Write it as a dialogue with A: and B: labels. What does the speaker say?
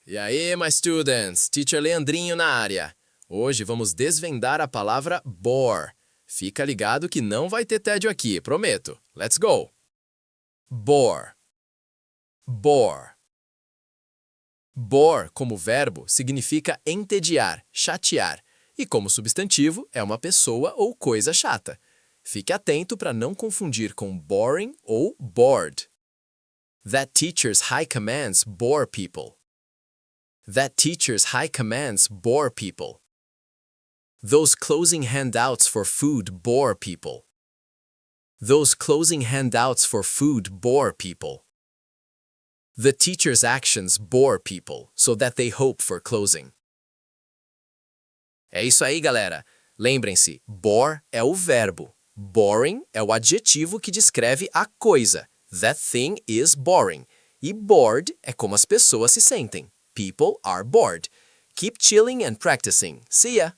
A: E aí, my students? Teacher Leandrinho na área. Hoje vamos desvendar a palavra bore. Fica ligado que não vai ter tédio aqui, prometo. Let's go! Bore. Bore. Bore, como verbo, significa entediar, chatear. E como substantivo, é uma pessoa ou coisa chata. Fique atento para não confundir com boring ou bored. That teacher's high commands bore people. That teacher's high commands bore people. Those closing handouts for food bore people. Those closing handouts for food bore people. The teacher's actions bore people, so that they hope for closing. É isso aí, galera. Lembrem-se, bore é o verbo. Boring é o adjetivo que descreve a coisa. That thing is boring. E bored é como as pessoas se sentem. People are bored. Keep chilling and practicing. See ya!